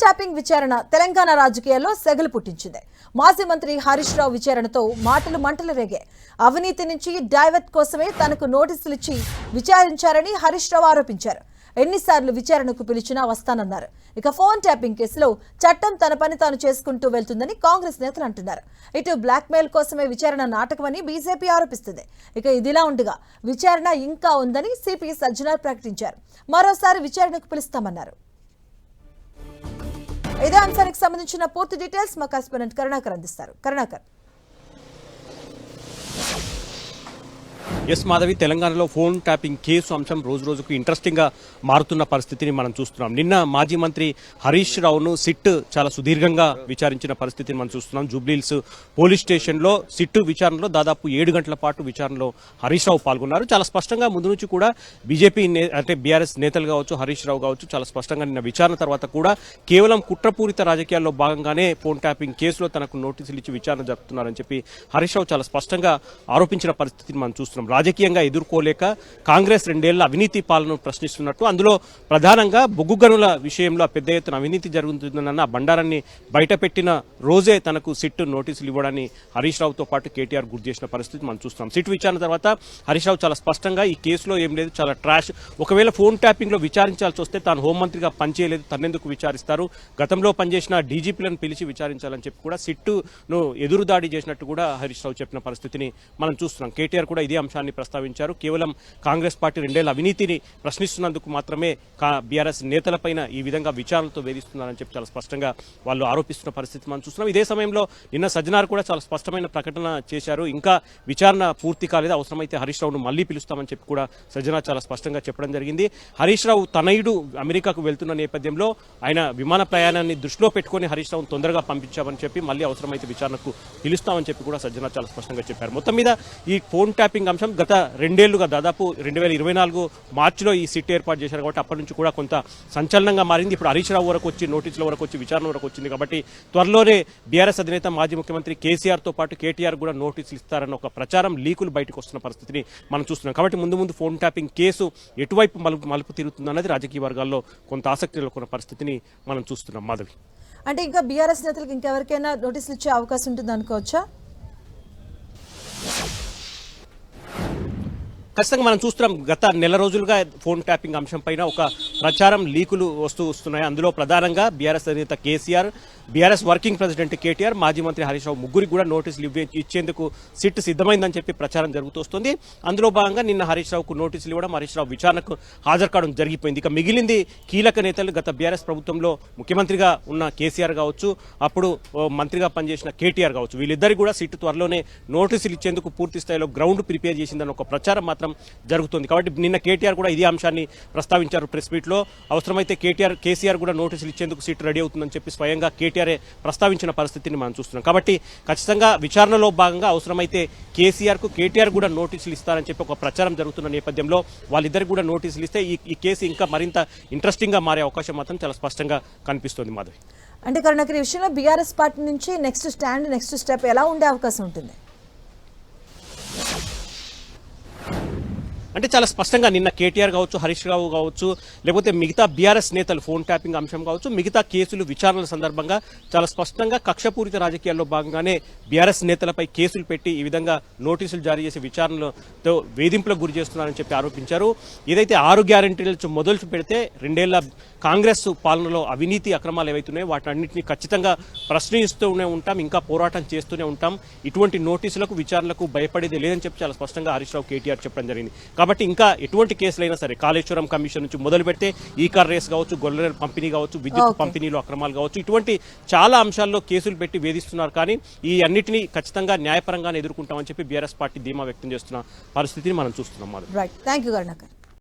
Tapping విచారణ తెలంగాణ రాజకీయాల్లో సెగలు పుట్టించింది. మాజీ మంత్రి హరీష్ రావు విచారణతో మాటలు మంటలు రేగాయి. అవినీతి నుంచి డైవర్ట్ కోసమే తనకు నోటీసులు ఇచ్చి విచారించారని హరీష్ రావు ఆరోపించారు. ఎన్నిసార్లు విచారణకు పిలిచినా వస్తానన్నారు. ఇక ఫోన్ ట్యాపింగ్ కేసులో చట్టం తన పని తాను చేసుకుంటూ వెళ్తుందని కాంగ్రెస్ నేతలు అంటున్నారు. ఇటు బ్లాక్మెయిల్ కోసమే విచారణ నాటకమని బీజేపీ ఆరోపిస్తుంది. ఇక ఇదిలా ఉండగా విచారణ ఇంకా ఉందని సిపి సజ్జనార్ ప్రకటించారు. మరోసారి విచారణకు పిలుస్తామన్నారు. ఇదే అంశానికి సంబంధించిన పూర్తి డీటెయిల్స్ మా కరెస్పాండెంట్ కరుణాకర్ అందిస్తారు. కరుణాకర్. ఎస్ మాధవి, తెలంగాణలో ఫోన్ ట్యాపింగ్ కేసు అంశం రోజు రోజుకు ఇంట్రెస్టింగ్ గా మారుతున్న పరిస్థితిని మనం చూస్తున్నాం. నిన్న మాజీ మంత్రి హరీష్ రావును సిట్ చాలా సుదీర్ఘంగా విచారించిన పరిస్థితిని మనం చూస్తున్నాం. జూబ్లీహిల్స్ పోలీస్ స్టేషన్ లో సిట్ విచారణలో దాదాపు 7 గంటల పాటు విచారణలో హరీష్ రావు పాల్గొన్నారు. చాలా స్పష్టంగా ముందు నుంచి కూడా బీజేపీ అంటే బీఆర్ఎస్ నేతలు కావచ్చు, హరీష్ రావు కావచ్చు, చాలా స్పష్టంగా నిన్న విచారణ తర్వాత కూడా కేవలం కుట్రపూరిత రాజకీయాల్లో భాగంగానే ఫోన్ ట్యాపింగ్ కేసులో తనకు నోటీసులు ఇచ్చి విచారణ జరుపుతున్నారని చెప్పి హరీష్ రావు చాలా స్పష్టంగా ఆరోపించిన పరిస్థితిని మనం చూస్తున్నాం. రాజకీయంగా ఎదుర్కోలేక కాంగ్రెస్ 2 ఏళ్ల అవినీతి పాలనను ప్రశ్నిస్తున్నట్టు, అందులో ప్రధానంగా బొగ్గు గనుల విషయంలో పెద్ద ఎత్తున అవినీతి జరుగుతుందన్న బండారాన్ని బయటపెట్టిన రోజే తనకు సిట్ నోటీసులు ఇవ్వడాన్ని హరీష్ రావుతో పాటు కేటీఆర్ గుర్తు చేసిన పరిస్థితి మనం చూస్తున్నాం. సిట్ విచారణ తర్వాత హరీష్ రావు చాలా స్పష్టంగా ఈ కేసులో ఏం లేదు, చాలా ట్రాష్, ఒకవేళ ఫోన్ ట్యాపింగ్ లో విచారించాల్సి వస్తే తాను హోంమంత్రిగా పనిచేయలేదు, తనెందుకు విచారిస్తారు, గతంలో పనిచేసిన డీజీపీలను పిలిచి విచారించాలని చెప్పి కూడా సిట్టును ఎదురుదాడి చేసినట్టు కూడా హరీష్ రావు చెప్పిన పరిస్థితిని మనం చూస్తున్నాం. కేటీఆర్ కూడా ఇదే అంశాన్ని ప్రస్తావించారు. కేవలం కాంగ్రెస్ పార్టీ 2 ఏళ్ల అవినీతిని ప్రశ్నిస్తున్నందుకు మాత్రమే బీఆర్ఎస్ నేతలపైన ఈ విధంగా విచారణలతో వేధిస్తున్నారని చెప్పి చాలా స్పష్టంగా వాళ్ళు ఆరోపిస్తున్న పరిస్థితి మనం చూస్తున్నాం. ఇదే సమయంలో నిన్న సజ్జనార్ కూడా చాలా స్పష్టమైన ప్రకటన చేశారు. ఇంకా విచారణ పూర్తి కాలేదు, అవసరమైతే హరీష్ రావును మళ్లీ పిలుస్తామని చెప్పి కూడా సజ్జనార్ చాలా స్పష్టంగా చెప్పడం జరిగింది. హరీష్ రావు తనయుడు అమెరికాకు వెళ్తున్న నేపథ్యంలో ఆయన విమాన ప్రయాణాన్ని దృష్టిలో పెట్టుకుని హరీష్ రావును తొందరగా పంపించామని చెప్పి మళ్లీ అవసరమైతే విచారణకు పిలుస్తామని చెప్పి కూడా సజ్జనార్ చాలా స్పష్టంగా చెప్పారు. మొత్తం మీద ఈ ఫోన్ ట్యాపింగ్ అంశం గత 2 ఏళ్లుగా దాదాపు 2024 మార్చిలో ఈ సిట్ ఏర్పాటు చేశారు కాబట్టి అప్పటి నుంచి కూడా కొంత సంచలనంగా మారింది. ఇప్పుడు హరీష్ రావు వరకు వచ్చి, నోటీసుల వరకు వచ్చి, విచారణ వరకు వచ్చింది కాబట్టి త్వరలోనే బీఆర్ఎస్ అధినేత మాజీ ముఖ్యమంత్రి కేసీఆర్ తో పాటు కేటీఆర్ కూడా నోటీసులు ఇస్తారన్న ఒక ప్రచారం, లీకులు బయటకు వస్తున్న పరిస్థితిని మనం చూస్తున్నాం. కాబట్టి ముందు ఫోన్ ట్యాపింగ్ కేసు ఎటువైపు మలుపు తిరుగుతుందన్నది రాజకీయ వర్గాల్లో కొంత ఆసక్తి నెలకొన్న పరిస్థితిని మనం చూస్తున్నాం. మాధవి, అంటే ఇంకా బీఆర్ఎస్ నేతలకు ఇంకెవరికైనా నోటీసులు ఇచ్చే అవకాశం ఉంటుంది అనుకోవచ్చా? ఖచ్చితంగా మనం చూస్తున్నాం. గత నెల రోజులుగా ఫోన్ ట్యాపింగ్ అంశం పైన ఒక ప్రచారం, లీకులు వస్తున్నాయి. అందులో ప్రధానంగా బీఆర్ఎస్ అధినేత KCR, BRS working president KTR, మాజీ మంత్రి హరీష్ రావు ముగ్గురికి కూడా నోటీసులు ఇచ్చేందుకు సిట్ సిద్ధమైందని చెప్పి ప్రచారం జరుగుతూ వస్తుంది. అందులో భాగంగా నిన్న హరీష్ రావుకు నోటీసులు ఇవ్వడం, హరీష్ రావు విచారణకు హాజరు కావడం జరిగిపోయింది. ఇక మిగిలింది కీలక నేతలు, గత బీఆర్ఎస్ ప్రభుత్వంలో ముఖ్యమంత్రిగా ఉన్న కేసీఆర్ కావచ్చు, అప్పుడు మంత్రిగా పనిచేసిన కేటీఆర్ కావచ్చు, వీళ్ళిద్దరికి కూడా సిట్ త్వరలోనే నోటీసులు ఇచ్చేందుకు పూర్తి స్థాయిలో గ్రౌండ్ ప్రిపేర్ చేసిందని ఒక ప్రచారం మాత్రం జరుగుతుంది. కాబట్టి నిన్న కేటీఆర్ కూడా ఇదే అంశాన్ని ప్రస్తావించారు ప్రెస్ మీట్ లో. అవసరమైతే కేసీఆర్ కూడా నోటీసులు ఇచ్చేందుకు సిట్ రెడీ అవుతుందని చెప్పి స్వయంగా కేటీఆర్ ప్రస్తావించిన పరిస్థితిని మనం చూస్తున్నాం. కాబట్టి ఖచ్చితంగా విచారణలో భాగంగా అవసరమైతే కేటీఆర్ కూడా నోటీసులు ఇస్తారని చెప్పి ఒక ప్రచారం జరుగుతున్న నేపథ్యంలో వాళ్ళిద్దరికి కూడా నోటీసులు ఇస్తే ఈ కేసు ఇంకా మరింత ఇంట్రెస్టింగ్ గా మారే అవకాశం మాత్రం చాలా స్పష్టంగా కనిపిస్తోంది. మాధవి, అంటే కరుణాకర్, ఈ విషయంలో బీఆర్ఎస్ పార్టీ నుంచి నెక్స్ట్ స్టెప్ ఎలా ఉండే అవకాశం ఉంటుంది? అంటే చాలా స్పష్టంగా నిన్న కేటీఆర్ కావచ్చు, హరీష్ రావు కావచ్చు, లేకపోతే మిగతా బీఆర్ఎస్ నేతలు ఫోన్ ట్యాపింగ్ అంశం కావచ్చు, మిగతా కేసులు విచారణల సందర్భంగా చాలా స్పష్టంగా కక్షపూరిత రాజకీయాల్లో భాగంగానే బీఆర్ఎస్ నేతలపై కేసులు పెట్టి ఈ విధంగా నోటీసులు జారీ చేసి విచారణలతో వేధింపులకు గురి చేస్తున్నారని చెప్పి ఆరోపించారు. ఏదైతే 6 గ్యారెంటీలు మొదలు పెడితే 2 ఏళ్ల కాంగ్రెస్ పాలనలో అవినీతి అక్రమాలు ఏవైతున్నాయో వాటన్నింటినీ ఖచ్చితంగా ప్రశ్నిస్తూనే ఉంటాం, ఇంకా పోరాటం చేస్తూనే ఉంటాం, ఇటువంటి నోటీసులకు విచారణలకు భయపడేది లేదని చెప్పి చాలా స్పష్టంగా హరీష్ రావు, కేటీఆర్ చెప్పడం జరిగింది. కాబట్టి ఇంకా ఎటువంటి కేసులైనా సరే, కాళేశ్వరం కమిషన్ నుంచి మొదలు పెడితే ఈ కార్ రేస్ కావచ్చు, గొర్రెల పంపిణీ కావచ్చు, విద్యుత్ పంపిణీలో అక్రమాలు కావచ్చు, ఇటువంటి చాలా అంశాల్లో కేసులు పెట్టి వేధిస్తున్నారు. కానీ ఈ అన్నింటినీ ఖచ్చితంగా న్యాయపరంగానే ఎదుర్కొంటామని చెప్పి బీఆర్ఎస్ పార్టీ ధీమా వ్యక్తం చేస్తున్న పరిస్థితిని మనం చూస్తున్నాం. Right, thank you Karunakar.